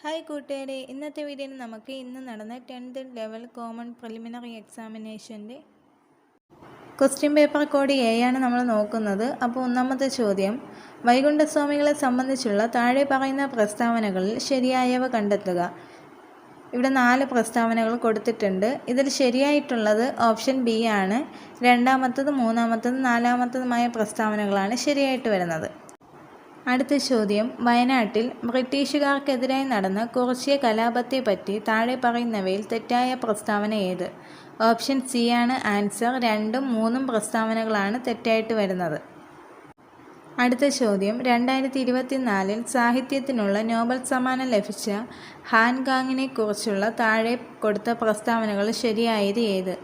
Hi കൂട്ടുകാരെ, ഇന്നത്തെ വീഡിയോയിൽ നമുക്ക് ഇന്ന് നടന്ന 10th ലെവൽ കോമൺ പ്രിലിമിനറി എക്സാമിനേഷൻ്റെ ക്വസ്റ്റ്യൻ പേപ്പർ കോഡ് എ ആണ് നമ്മൾ നോക്കുന്നത്. അപ്പോൾ ഒന്നാമത്തെ ചോദ്യം, വൈകുണ്ഠസ്വാമികളെ സംബന്ധിച്ചുള്ള താഴെ പറയുന്ന പ്രസ്താവനകളിൽ ശരിയായവ കണ്ടെത്തുക. ഇവിടെ 4 പ്രസ്താവനകൾ കൊടുത്തിട്ടുണ്ട്. ഇതിൽ ശരിയായിട്ടുള്ളത് ഓപ്ഷൻ ബി ആണ്. രണ്ടാമത്തതും മൂന്നാമത്തതും നാലാമത്തതുമായ പ്രസ്താവനകളാണ് ശരിയായിട്ട് വരുന്നത്. അടുത്ത ചോദ്യം, വയനാട്ടിൽ ബ്രിട്ടീഷുകാർക്കെതിരായി നടന്ന കുറിച്യ കലാപത്തെപ്പറ്റി താഴെ പറയുന്നവയിൽ തെറ്റായ പ്രസ്താവന ഏത്? ഓപ്ഷൻ സി ആണ് ആൻസർ. 2ഉം 3ഉം പ്രസ്താവനകളാണ് തെറ്റായിട്ട് വരുന്നത്. അടുത്ത ചോദ്യം, 2024 സാഹിത്യത്തിനുള്ള നോബൽ സമ്മാനം ലഭിച്ച ഹാൻഗാങ്ങിനെ കുറിച്ചുള്ള താഴെ കൊടുത്ത പ്രസ്താവനകൾ ശരിയായത് ഏത്?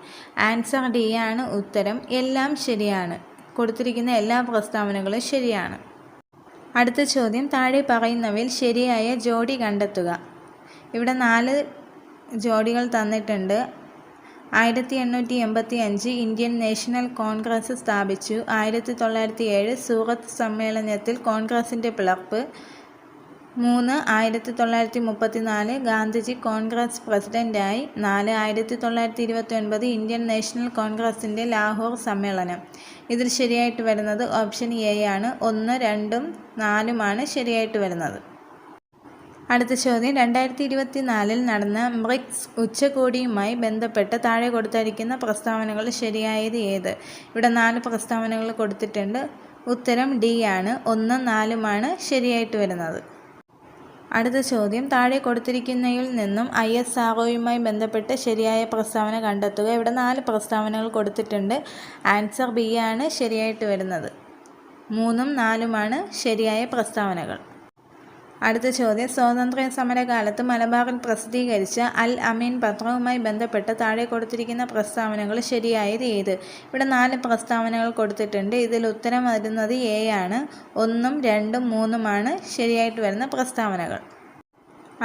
ആൻസർ ഡി ആണ് ഉത്തരം. എല്ലാം ശരിയാണ്. കൊടുത്തിരിക്കുന്ന എല്ലാ പ്രസ്താവനകളും ശരിയാണ്. അടുത്ത ചോദ്യം, താഴെ പറയുന്നവയിൽ ശരിയായ ജോഡി കണ്ടെത്തുക. ഇവിടെ 4 ജോഡികൾ തന്നിട്ടുണ്ട്. 1885 ഇന്ത്യൻ നാഷണൽ കോൺഗ്രസ് സ്ഥാപിച്ചു. 1907 സൂറത്ത് സമ്മേളനത്തിൽ കോൺഗ്രസിൻ്റെ പിളർപ്പ്. 3 1934 ഗാന്ധിജി കോൺഗ്രസ് പ്രസിഡൻ്റായി. 4 1929 ഇന്ത്യൻ നാഷണൽ കോൺഗ്രസിൻ്റെ ലാഹോർ സമ്മേളനം. ഇതിൽ ശരിയായിട്ട് വരുന്നത് ഓപ്ഷൻ എ ആണ്. 1, 2ഉം 4ഉമാണ് ശരിയായിട്ട് വരുന്നത്. അടുത്ത ചോദ്യം, 2024 നടന്ന ബ്രിക്സ് ഉച്ചകോടിയുമായി ബന്ധപ്പെട്ട് താഴെ കൊടുത്തിരിക്കുന്ന പ്രസ്താവനകൾ ശരിയായത് ഏത്? ഇവിടെ 4 പ്രസ്താവനകൾ കൊടുത്തിട്ടുണ്ട്. ഉത്തരം ഡി ആണ്. 1ഉം 4ഉമാണ് ശരിയായിട്ട് വരുന്നത്. അടുത്ത ചോദ്യം, താഴെ കൊടുത്തിരിക്കുന്നതിൽ നിന്നും ISROയുമായി ബന്ധപ്പെട്ട് ശരിയായ പ്രസ്താവന കണ്ടെത്തുക. ഇവിടെ 4 പ്രസ്താവനകൾ കൊടുത്തിട്ടുണ്ട്. ആൻസർ ബി ആണ് ശരിയായിട്ട് വരുന്നത്. 3ഉം 4ഉമാണ് ശരിയായ പ്രസ്താവനകൾ. അടുത്ത ചോദ്യം, സ്വാതന്ത്ര്യ സമരകാലത്ത് മലബാറിൽ പ്രസിദ്ധീകരിച്ച അൽ അമീൻ പത്രവുമായി ബന്ധപ്പെട്ട് താഴെ കൊടുത്തിരിക്കുന്ന പ്രസ്താവനകൾ ശരിയായത് ഏത്? ഇവിടെ 4 പ്രസ്താവനകൾ കൊടുത്തിട്ടുണ്ട്. ഇതിൽ ഉത്തരം വരുന്നത് എ ആണ്. 1ഉം 2ഉം 3ഉമാണ് ശരിയായിട്ട് വരുന്ന പ്രസ്താവനകൾ.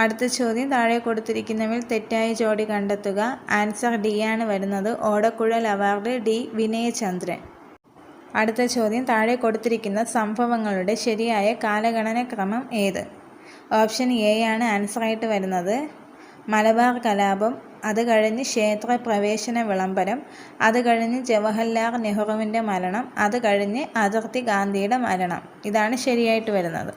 അടുത്ത ചോദ്യം, താഴെ കൊടുത്തിരിക്കുന്നവയിൽ തെറ്റായ ജോഡി കണ്ടെത്തുക. ആൻസർ ഡി ആണ് വരുന്നത്. ഓടക്കുഴൽ അവാർഡ് ഡി വിനയചന്ദ്രൻ. അടുത്ത ചോദ്യം, താഴെ കൊടുത്തിരിക്കുന്ന സംഭവങ്ങളുടെ ശരിയായ കാലഗണന ക്രമം ഏത്? ഓപ്ഷൻ എ ആണ് ആൻസറായിട്ട് വരുന്നത്. മലബാർ കലാപം, അത് കഴിഞ്ഞ് ക്ഷേത്ര പ്രവേശന വിളംബരം, അത് കഴിഞ്ഞ് ജവഹർലാൽ നെഹ്റുവിൻ്റെ മരണം, അത് കഴിഞ്ഞ് അതിർത്തി ഗാന്ധിയുടെ മരണം. ഇതാണ് ശരിയായിട്ട് വരുന്നത്.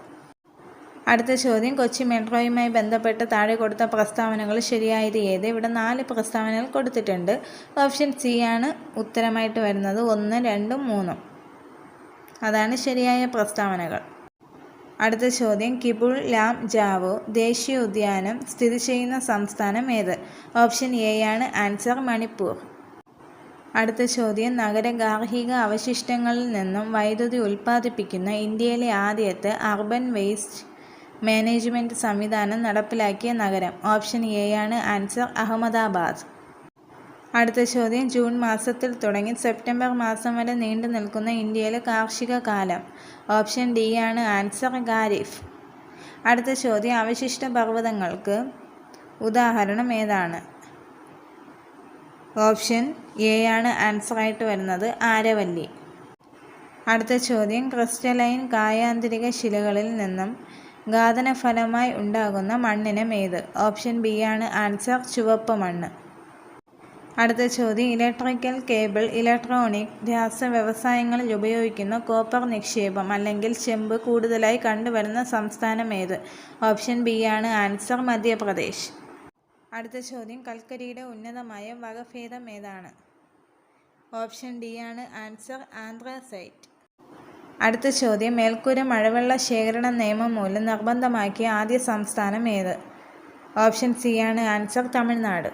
അടുത്ത ചോദ്യം, കൊച്ചി മെട്രോയുമായി ബന്ധപ്പെട്ട് താഴെ കൊടുത്ത പ്രസ്താവനകൾ ശരിയായത് ഏത്? ഇവിടെ 4 പ്രസ്താവനകൾ കൊടുത്തിട്ടുണ്ട്. ഓപ്ഷൻ സി ആണ് ഉത്തരമായിട്ട് വരുന്നത്. 1, 2ഉം 3ഉം അതാണ് ശരിയായ പ്രസ്താവനകൾ. അടുത്ത ചോദ്യം, കിബുൾ ലാം ജാവോ ദേശീയ ഉദ്യാനം സ്ഥിതി ചെയ്യുന്ന സംസ്ഥാനം ഏത്? ഓപ്ഷൻ എ ആണ് ആൻസർ. മണിപ്പൂർ. അടുത്ത ചോദ്യം, നഗര ഗാർഹിക അവശിഷ്ടങ്ങളിൽ നിന്നും വൈദ്യുതി ഉൽപ്പാദിപ്പിക്കുന്ന ഇന്ത്യയിലെ ആദ്യത്തെ അർബൻ വേസ്റ്റ് മാനേജ്മെൻറ്റ് സംവിധാനം നടപ്പിലാക്കിയ നഗരം? ഓപ്ഷൻ എ ആണ് ആൻസർ. അഹമ്മദാബാദ്. അടുത്ത ചോദ്യം, ജൂൺ മാസത്തിൽ തുടങ്ങി സെപ്റ്റംബർ മാസം വരെ നീണ്ടു നിൽക്കുന്ന ഇന്ത്യയിലെ കാർഷിക കാലം? ഓപ്ഷൻ ഡി ആണ് ആൻസർ. ഖാരിഫ്. അടുത്ത ചോദ്യം, അവശിഷ്ട പർവ്വതങ്ങൾക്ക് ഉദാഹരണം ഏതാണ്? ഓപ്ഷൻ എ ആണ് ആൻസറായിട്ട് വരുന്നത്. ആരവല്ലി. അടുത്ത ചോദ്യം, ക്രിസ്റ്റലൈൻ കായാന്തരിക ശിലകളിൽ നിന്നും ഘാതനഫലമായി ഉണ്ടാകുന്ന മണ്ണിനം ഏത്? ഓപ്ഷൻ ബി ആണ് ആൻസർ. ചുവപ്പ് മണ്ണ്. അടുത്ത ചോദ്യം, ഇലക്ട്രിക്കൽ കേബിൾ, ഇലക്ട്രോണിക്, രാസവ്യവസായങ്ങളിൽ ഉപയോഗിക്കുന്ന കോപ്പർ നിക്ഷേപം അല്ലെങ്കിൽ ചെമ്പ് കൂടുതലായി കണ്ടുവരുന്ന സംസ്ഥാനം ഏത്? ഓപ്ഷൻ ബി ആണ് ആൻസർ. മധ്യപ്രദേശ്. അടുത്ത ചോദ്യം, കൽക്കരിയുടെ ഉന്നതമായ വകഭേദം ഏതാണ്? ഓപ്ഷൻ ഡി ആണ് ആൻസർ. ആന്ത്രസൈറ്റ്. അടുത്ത ചോദ്യം, മേൽക്കൂര മഴവെള്ള ശേഖരണ നിയമം മൂലം നിർബന്ധമാക്കിയ ആദ്യ സംസ്ഥാനം ഏത്? ഓപ്ഷൻ സി ആണ് ആൻസർ. തമിഴ്നാട്.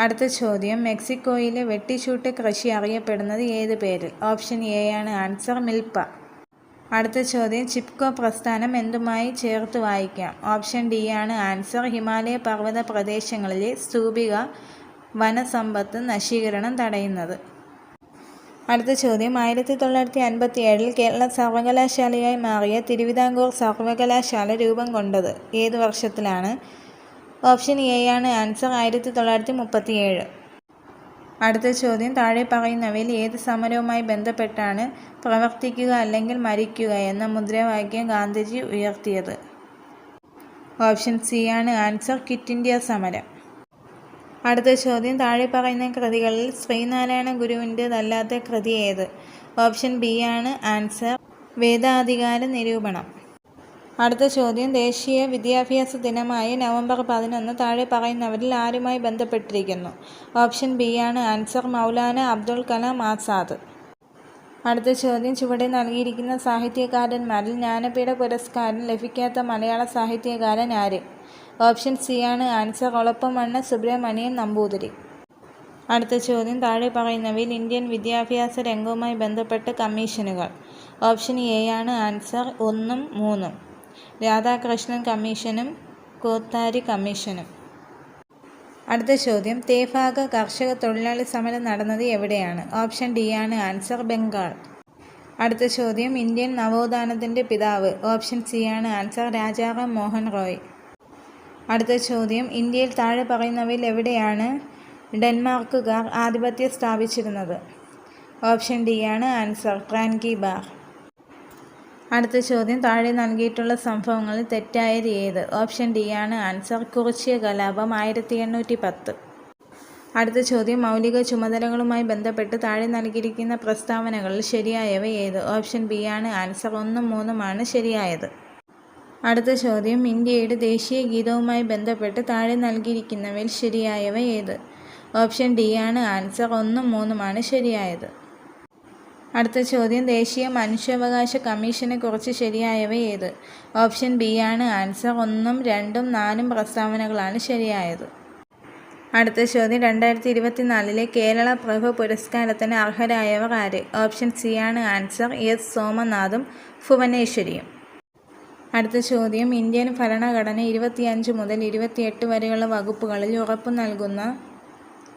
അടുത്ത ചോദ്യം, മെക്സിക്കോയിലെ വെട്ടിച്ചൂട്ട് കൃഷി അറിയപ്പെടുന്നത് ഏത് പേരിൽ? ഓപ്ഷൻ എ ആണ് ആൻസർ. മിൽപ്പ. അടുത്ത ചോദ്യം, ചിപ്കോ പ്രസ്ഥാനം എന്തുമായി ചേർത്ത് വായിക്കാം? ഓപ്ഷൻ ഡി ആണ് ആൻസർ. ഹിമാലയ പർവ്വത പ്രദേശങ്ങളിലെ സ്തൂപിക വനസമ്പത്ത് നശീകരണം തടയുന്നത്. അടുത്ത ചോദ്യം, 1957 കേരള സർവകലാശാലയായി മാറിയ തിരുവിതാംകൂർ സർവകലാശാല രൂപം കൊണ്ടത് ഏത് വർഷത്തിലാണ്? ഓപ്ഷൻ എ ആണ് ആൻസർ. 1937. അടുത്ത ചോദ്യം, താഴെ പറയുന്നവയിൽ ഏത് സമരവുമായി ബന്ധപ്പെട്ടാണ് പ്രവർത്തിക്കുക അല്ലെങ്കിൽ മരിക്കുക എന്ന മുദ്രാവാക്യം ഗാന്ധിജി ഉയർത്തിയത്? ഓപ്ഷൻ സി ആണ് ആൻസർ. ക്വിറ്റ് ഇന്ത്യ സമരം. അടുത്ത ചോദ്യം, താഴെ പറയുന്ന കൃതികളിൽ ശ്രീനാരായണ ഗുരുവിൻ്റേതല്ലാത്ത കൃതി ഏത്? ഓപ്ഷൻ ബി ആണ് ആൻസർ. വേദാധികാര നിരൂപണം. അടുത്ത ചോദ്യം, ദേശീയ വിദ്യാഭ്യാസ ദിനമായ നവംബർ 11 താഴെ പറയുന്നവരിൽ ആരുമായി ബന്ധപ്പെട്ടിരിക്കുന്നു? ഓപ്ഷൻ ബി ആണ് ആൻസർ. മൗലാന അബ്ദുൽ കലാം ആസാദ്. അടുത്ത ചോദ്യം, ചുവടെ നൽകിയിരിക്കുന്ന സാഹിത്യകാരന്മാരിൽ ജ്ഞാനപീഠ പുരസ്കാരം ലഭിക്കാത്ത മലയാള സാഹിത്യകാരൻ ആര്? ഓപ്ഷൻ സി ആണ് ആൻസർ. ഒളപ്പമണ്ണ സുബ്രഹ്മണ്യൻ നമ്പൂതിരി. അടുത്ത ചോദ്യം, താഴെ പറയുന്നവയിൽ ഇന്ത്യൻ വിദ്യാഭ്യാസ രംഗവുമായി ബന്ധപ്പെട്ട കമ്മീഷനുകൾ. ഓപ്ഷൻ എ ആണ് ആൻസർ. 1ഉം 3ഉം. രാധാകൃഷ്ണൻ കമ്മീഷനും കോത്താരി കമ്മീഷനും. അടുത്ത ചോദ്യം, തേഭാഗ കർഷക തൊഴിലാളി സമരം നടന്നത് എവിടെയാണ്? ഓപ്ഷൻ ഡി ആണ് ആൻസർ. ബംഗാൾ. അടുത്ത ചോദ്യം, ഇന്ത്യൻ നവോത്ഥാനത്തിൻ്റെ പിതാവ്? ഓപ്ഷൻ സി ആണ് ആൻസർ. രാജാറാം മോഹൻ റോയ്. അടുത്ത ചോദ്യം, ഇന്ത്യയിൽ താഴെ പറയുന്നവയിൽ എവിടെയാണ് ഡെൻമാർക്കുകാർ ആധിപത്യം സ്ഥാപിച്ചിരുന്നത്? ഓപ്ഷൻ ഡി ആണ് ആൻസർ. ട്രാൻകിബാർ. അടുത്ത ചോദ്യം, താഴെ നൽകിയിട്ടുള്ള സംഭവങ്ങളിൽ തെറ്റായത് ഏത്? ഓപ്ഷൻ ഡി ആണ് ആൻസർ. കുറിച്യ കലാപം 1810. അടുത്ത ചോദ്യം, മൗലിക ചുമതലകളുമായി ബന്ധപ്പെട്ട് താഴെ നൽകിയിരിക്കുന്ന പ്രസ്താവനകളിൽ ശരിയായവ ഏത്? ഓപ്ഷൻ ബി ആണ് ആൻസർ. 1ഉം 3ഉം ആണ് ശരിയായത്. അടുത്ത ചോദ്യം, ഇന്ത്യയുടെ ദേശീയ ഗീതവുമായി ബന്ധപ്പെട്ട് താഴെ നൽകിയിരിക്കുന്നവയിൽ ശരിയായവ ഏത്? ഓപ്ഷൻ ഡി ആണ് ആൻസർ. 1ഉം 3ഉം ആണ് ശരിയായത്. അടുത്ത ചോദ്യം, ദേശീയ മനുഷ്യാവകാശ കമ്മീഷനെ കുറിച്ച് ശരിയായവ ഏത്? ഓപ്ഷൻ ബി ആണ് ആൻസർ. 1ഉം 2ഉം 4ഉം പ്രസ്താവനകളാണ് ശരിയായത്. അടുത്ത ചോദ്യം, 2024 കേരള പ്രഭ പുരസ്കാരത്തിന് അർഹരായവർ ആര്? ഓപ്ഷൻ സി ആണ് ആൻസർ. എസ് സോമനാഥും ഭുവനേശ്വരിയും. അടുത്ത ചോദ്യം, ഇന്ത്യൻ ഭരണഘടന 25 മുതൽ 28 വരെയുള്ള വകുപ്പുകളിൽ ഉറപ്പു നൽകുന്ന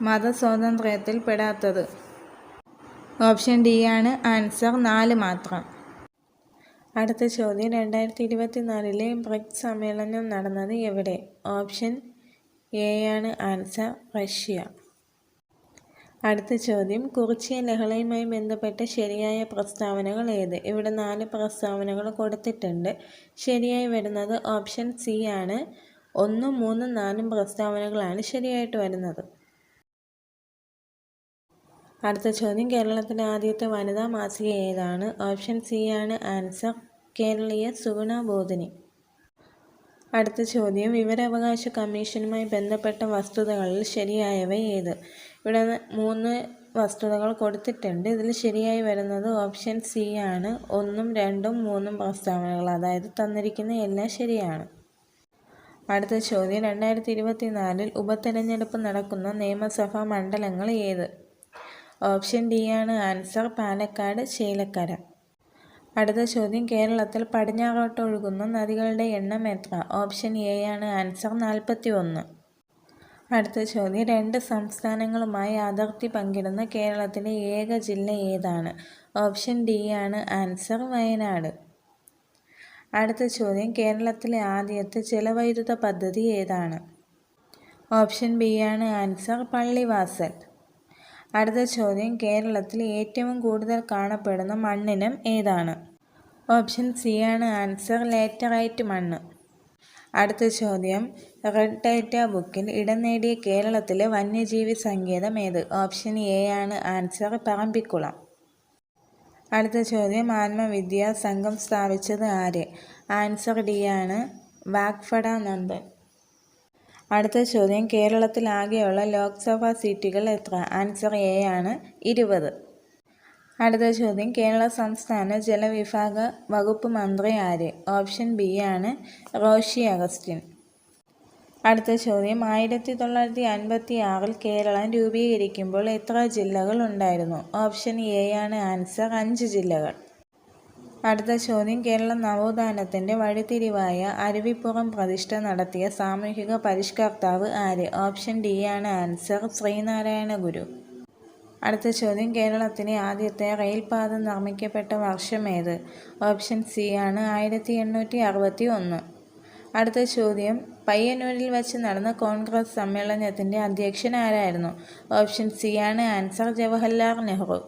മതസ്വാതന്ത്ര്യത്തിൽ പെടാത്തത്? ഓപ്ഷൻ ഡി ആണ് ആൻസർ. 4 മാത്രം. അടുത്ത ചോദ്യം, 2024 ബ്രിക്സ് സമ്മേളനം നടന്നത് എവിടെ? ഓപ്ഷൻ എ ആണ് ആൻസർ. റഷ്യ. അടുത്ത ചോദ്യം, കുറിച്യ ലഹളയുമായി ബന്ധപ്പെട്ട ശരിയായ പ്രസ്താവനകൾ ഏത്? ഇവിടെ 4 പ്രസ്താവനകൾ കൊടുത്തിട്ടുണ്ട്. ശരിയായി വരുന്നത് ഓപ്ഷൻ സി ആണ്. 1ഉം 3ഉം 4ഉം പ്രസ്താവനകളാണ് ശരിയായിട്ട് വരുന്നത്. അടുത്ത ചോദ്യം, കേരളത്തിലെ ആദ്യത്തെ വനിതാ മാസിക ഏതാണ്? ഓപ്ഷൻ സി ആണ് ആൻസർ. കേരളീയ സുഗുണ ബോധിനി. അടുത്ത ചോദ്യം, വിവരാവകാശ കമ്മീഷനുമായി ബന്ധപ്പെട്ട വസ്തുതകളിൽ ശരിയായവ ഏത്? ഇവിടെ 3 വസ്തുതകൾ കൊടുത്തിട്ടുണ്ട്. ഇതിൽ ശരിയായി വരുന്നത് ഓപ്ഷൻ സി ആണ്. 1ഉം 2ഉം 3ഉം പ്രസ്താവനകൾ, അതായത് തന്നിരിക്കുന്ന എല്ലാം ശരിയാണ്. അടുത്ത ചോദ്യം, 2024 ഉപതെരഞ്ഞെടുപ്പ് നടക്കുന്ന നിയമസഭാ മണ്ഡലങ്ങൾ ഏത്? ഓപ്ഷൻ ഡി ആണ് ആൻസർ. പാലക്കാട്, ചേലക്കര. അടുത്ത ചോദ്യം, കേരളത്തിൽ പടിഞ്ഞാറോട്ട് ഒഴുകുന്ന നദികളുടെ എണ്ണം എത്ര? ഓപ്ഷൻ എ ആണ് ആൻസർ. 41. അടുത്ത ചോദ്യം, 2 സംസ്ഥാനങ്ങളുമായി അതിർത്തി പങ്കിടുന്ന കേരളത്തിലെ ഏക ജില്ല ഏതാണ്? ഓപ്ഷൻ ഡി ആണ് ആൻസർ. വയനാട്. അടുത്ത ചോദ്യം, കേരളത്തിലെ ആദ്യത്തെ ജലവൈദ്യുത പദ്ധതി ഏതാണ്? ഓപ്ഷൻ ബി ആണ് ആൻസർ. പള്ളിവാസൽ. അടുത്ത ചോദ്യം, കേരളത്തിൽ ഏറ്റവും കൂടുതൽ കാണപ്പെടുന്ന മണ്ണിനം ഏതാണ്? ഓപ്ഷൻ സി ആണ് ആൻസർ. ലേറ്ററൈറ്റ് മണ്ണ്. അടുത്ത ചോദ്യം, റെഡ് ഡേറ്റ ബുക്കിൽ ഇടം നേടിയ കേരളത്തിലെ വന്യജീവി സങ്കേതം ഏത്? ഓപ്ഷൻ എ ആണ് ആൻസർ. പറമ്പിക്കുളം. അടുത്ത ചോദ്യം, ആത്മവിദ്യാ സംഘം സ്ഥാപിച്ചത് ആര്? ആൻസർ ഡി ആണ്. വാഗ്ഭടാനന്ദൻ. അടുത്ത ചോദ്യം, കേരളത്തിൽ ആകെയുള്ള ലോക്സഭാ സീറ്റുകൾ എത്ര? ആൻസർ എ ആണ്. 20. അടുത്ത ചോദ്യം, കേരള സംസ്ഥാന ജലവിഭാഗ വകുപ്പ് മന്ത്രി ആര്? ഓപ്ഷൻ ബി ആണ്. റോഷി അഗസ്റ്റിൻ. അടുത്ത ചോദ്യം, 1956 കേരളം രൂപീകരിക്കുമ്പോൾ എത്ര ജില്ലകൾ ഉണ്ടായിരുന്നു? ഓപ്ഷൻ എ ആണ് ആൻസർ. 5 ജില്ലകൾ. അടുത്ത ചോദ്യം, കേരള നവോത്ഥാനത്തിൻ്റെ വഴിത്തിരിവായ അരുവിപ്പുറം പ്രതിഷ്ഠ നടത്തിയ സാമൂഹിക പരിഷ്കർത്താവ് ആര്? ഓപ്ഷൻ ഡി ആണ് ആൻസർ. ശ്രീനാരായണ ഗുരു. അടുത്ത ചോദ്യം, കേരളത്തിലെ ആദ്യത്തെ റെയിൽപാത നിർമ്മിക്കപ്പെട്ട വർഷം ഏത്? ഓപ്ഷൻ സി ആണ്. 1861. അടുത്ത ചോദ്യം, പയ്യന്നൂരിൽ വച്ച് നടന്ന കോൺഗ്രസ് സമ്മേളനത്തിൻ്റെ അധ്യക്ഷൻ ആരായിരുന്നു? ഓപ്ഷൻ സി ആണ് ആൻസർ. ജവഹർലാൽ നെഹ്റു.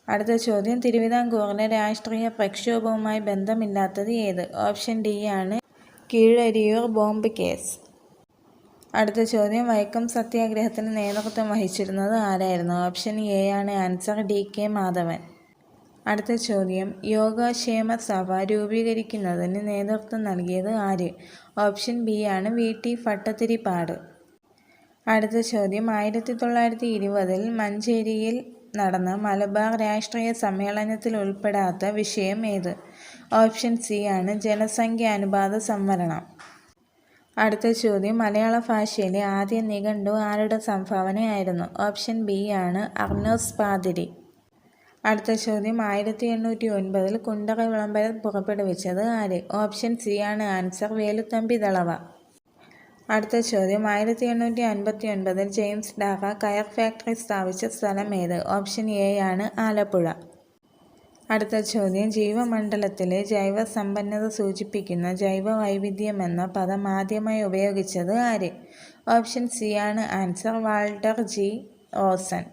അടുത്ത ചോദ്യം, തിരുവിതാംകൂറിലെ രാഷ്ട്രീയ പ്രക്ഷോഭവുമായി ബന്ധമില്ലാത്തത് ഏത്? ഓപ്ഷൻ ഡി ആണ്. Keezhariyur bomb case. അടുത്ത ചോദ്യം, വൈക്കം സത്യാഗ്രഹത്തിന് നേതൃത്വം വഹിച്ചിരുന്നത് ആരായിരുന്നു? ഓപ്ഷൻ എ ആണ് ആൻസർ, DK മാധവൻ. അടുത്ത ചോദ്യം, യോഗക്ഷേമ സഭ രൂപീകരിക്കുന്നതിന് നേതൃത്വം നൽകിയത് ആര്? ഓപ്ഷൻ ബി ആണ് VT ഭട്ടതിരിപ്പാട്. അടുത്ത ചോദ്യം, 1920 മഞ്ചേരിയിൽ നടന്ന മലബാർ രാഷ്ട്രീയ സമ്മേളനത്തിൽ ഉൾപ്പെടാത്ത വിഷയം ഏത്? ഓപ്ഷൻ സി ആണ് ജനസംഖ്യാനുപാത സംവരണം. അടുത്ത ചോദ്യം, മലയാള ഭാഷയിലെ ആദ്യ നിഘണ്ടു ആരുടെ സംഭാവനയായിരുന്നു? ഓപ്ഷൻ ബി ആണ് അർണോസ് പാതിരി. അടുത്ത ചോദ്യം, 1809 കുണ്ടറ വിളംബരം പുറപ്പെടുവിച്ചത് ആര്? ഓപ്ഷൻ സി ആണ് ആൻസർ, വേലുത്തമ്പി ദളവ. അടുത്ത ചോദ്യം, 1859 ജെയിംസ് ഡാറ കയർ ഫാക്ടറി സ്ഥാപിച്ച സ്ഥലം ഏത്? ഓപ്ഷൻ എ ആണ് ആലപ്പുഴ. അടുത്ത ചോദ്യം, ജീവമണ്ഡലത്തിലെ ജൈവസമ്പന്നത സൂചിപ്പിക്കുന്ന ജൈവവൈവിധ്യം എന്ന പദം ആദ്യമായി ഉപയോഗിച്ചത് ആര്? ഓപ്ഷൻ സി ആണ് ആൻസർ, വാൾട്ടർ ജി റോസൻ.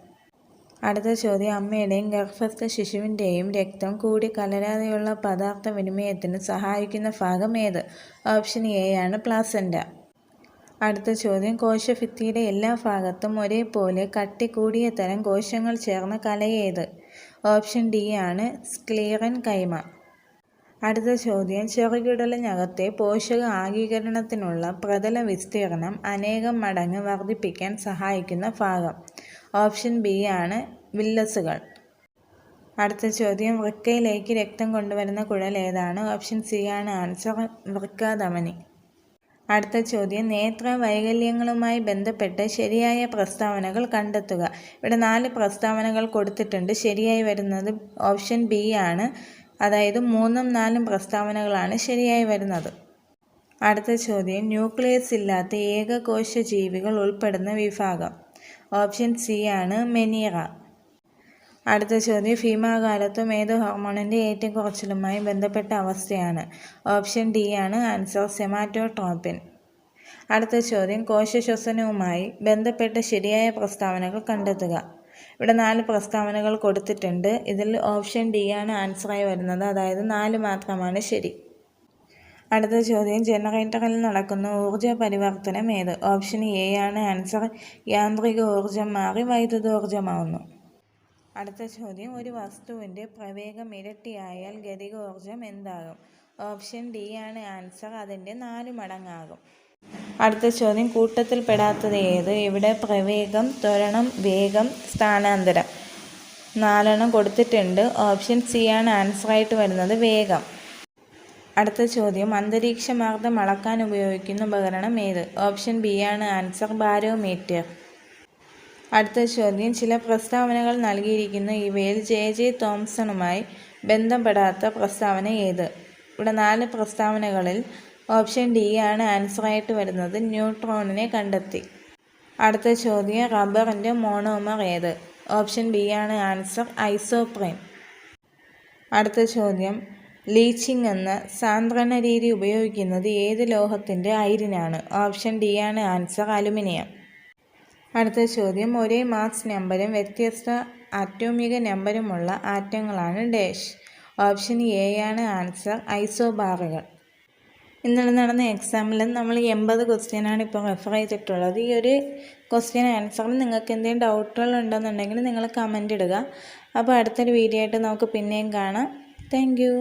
അടുത്ത ചോദ്യം, അമ്മയുടെയും ഗർഭസ്ഥ ശിശുവിൻ്റെയും രക്തം കൂടി കലരാതെയുള്ള പദാർത്ഥ വിനിമയത്തിന് സഹായിക്കുന്ന ഭാഗം ഏത്? ഓപ്ഷൻ എ ആണ് പ്ലാസൻ്റ. അടുത്ത ചോദ്യം, കോശഭിത്തിയുടെ എല്ലാ ഭാഗത്തും ഒരേപോലെ കട്ടി കൂടിയ തരം കോശങ്ങൾ ചേർന്ന കലയേത്? ഓപ്ഷൻ ഡി ആണ് സ്ക്ലീറൻ കൈമ. അടുത്ത ചോദ്യം, ചെറുകിടലിനകത്തെ പോഷക ആഗീകരണത്തിനുള്ള പ്രതല വിസ്തീർണം അനേകം മടങ്ങ് വർദ്ധിപ്പിക്കാൻ സഹായിക്കുന്ന ഭാഗം? ഓപ്ഷൻ ബി ആണ് വില്ലസുകൾ. അടുത്ത ചോദ്യം, വൃക്കയിലേക്ക് രക്തം കൊണ്ടുവരുന്ന കുഴൽ ഏതാണ്? ഓപ്ഷൻ സി ആണ് ആൻസർ, വൃക്കാധമനി. അടുത്ത ചോദ്യം, നേത്ര വൈകല്യങ്ങളുമായി ബന്ധപ്പെട്ട് ശരിയായ പ്രസ്താവനകൾ കണ്ടെത്തുക. ഇവിടെ 4 പ്രസ്താവനകൾ കൊടുത്തിട്ടുണ്ട്. ശരിയായി വരുന്നത് ഓപ്ഷൻ ബി ആണ്, അതായത് 3ഉം 4ഉം പ്രസ്താവനകളാണ് ശരിയായി വരുന്നത്. അടുത്ത ചോദ്യം, ന്യൂക്ലിയസ് ഇല്ലാത്ത ഏകകോശ ജീവികൾ ഉൾപ്പെടുന്ന വിഭാഗം? ഓപ്ഷൻ സി ആണ് മെനീറ. അടുത്ത ചോദ്യം, ഭീമാകാലത്തും ഏത് ഹോർമോണിൻ്റെ ഏറ്റക്കുറച്ചിലുമായി ബന്ധപ്പെട്ട അവസ്ഥയാണ്? ഓപ്ഷൻ ഡി ആണ് ആൻസർ, സെമാറ്റോട്രോപിൻ. അടുത്ത ചോദ്യം, കോശശ്വസനവുമായി ബന്ധപ്പെട്ട ശരിയായ പ്രസ്താവനകൾ കണ്ടെത്തുക. ഇവിടെ 4 പ്രസ്താവനകൾ കൊടുത്തിട്ടുണ്ട്. ഇതിൽ ഓപ്ഷൻ ഡി ആണ് ആൻസറായി വരുന്നത്, അതായത് 4 മാത്രമാണ് ശരി. അടുത്ത ചോദ്യം, ജനറേറ്ററിൽ നടക്കുന്ന ഊർജ പരിവർത്തനം ഏത്? ഓപ്ഷൻ എ ആണ് ആൻസർ, യാന്ത്രിക ഊർജം മാറി വൈദ്യുതോർജമാവുന്നു. അടുത്ത ചോദ്യം, ഒരു വസ്തുവിൻ്റെ പ്രവേഗം ഇരട്ടിയായാൽ ഗതികോർജം എന്താകും? ഓപ്ഷൻ ഡി ആണ് ആൻസർ, അതിൻ്റെ 4 മടങ്ങാകും. അടുത്ത ചോദ്യം, കൂട്ടത്തിൽ പെടാത്തത് ഏത്? ഇവിടെ പ്രവേഗം, ത്വരണം, വേഗം, സ്ഥാനാന്തരം 4 കൊടുത്തിട്ടുണ്ട്. ഓപ്ഷൻ സി ആണ് ആൻസറായിട്ട് വരുന്നത്, വേഗം. അടുത്ത ചോദ്യം, അന്തരീക്ഷമർദ്ദം അളക്കാൻ ഉപയോഗിക്കുന്ന ഉപകരണം ഏത്? ഓപ്ഷൻ ബി ആണ് ആൻസർ, ബാരോമീറ്റർ. അടുത്ത ചോദ്യം, ചില പ്രസ്താവനകൾ നൽകിയിരിക്കുന്നു. ഇവയിൽ JJ തോംസണുമായി ബന്ധപ്പെടാത്ത പ്രസ്താവന ഏത്? ഇവിടെ 4 പ്രസ്താവനകളിൽ ഓപ്ഷൻ ഡി ആണ് ആൻസറായിട്ട് വരുന്നത്, ന്യൂട്രോണിനെ കണ്ടെത്തി. അടുത്ത ചോദ്യം, റബ്ബറിൻ്റെ മോണോമർ ഏത്? ഓപ്ഷൻ ബി ആണ് ആൻസർ, ഐസോപ്രീൻ. അടുത്ത ചോദ്യം, ലീച്ചിങ് എന്ന സാന്ദ്രണ രീതി ഉപയോഗിക്കുന്നത് ഏത് ലോഹത്തിൻ്റെ അയിരിനാണ്? ഓപ്ഷൻ ഡി ആണ് ആൻസർ, അലുമിനിയം. അടുത്ത ചോദ്യം, ഒരേ മാസ് നമ്പരും വ്യത്യസ്ത ആറ്റോമിക നമ്പരുമുള്ള ആറ്റങ്ങളാണ് ഡാഷ്? ഓപ്ഷൻ എ ആണ് ആൻസർ, ഐസോബാറുകൾ. ഇന്നലെ നടന്ന എക്സാമിൽ നമ്മൾ 80 ക്വസ്റ്റ്യനാണ് ഇപ്പോൾ റെഫർ ചെയ്തിട്ടുള്ളത്. ഈ ഒരു ക്വസ്റ്റ്യൻ ആൻസറിൽ നിങ്ങൾക്ക് എന്തെങ്കിലും ഡൗട്ടുകൾ ഉണ്ടെന്നുണ്ടെങ്കിൽ നിങ്ങൾ കമൻ്റ് ഇടുക. അപ്പോൾ അടുത്തൊരു വീഡിയോ ആയിട്ട് നമുക്ക് പിന്നെയും കാണാം. Thank you.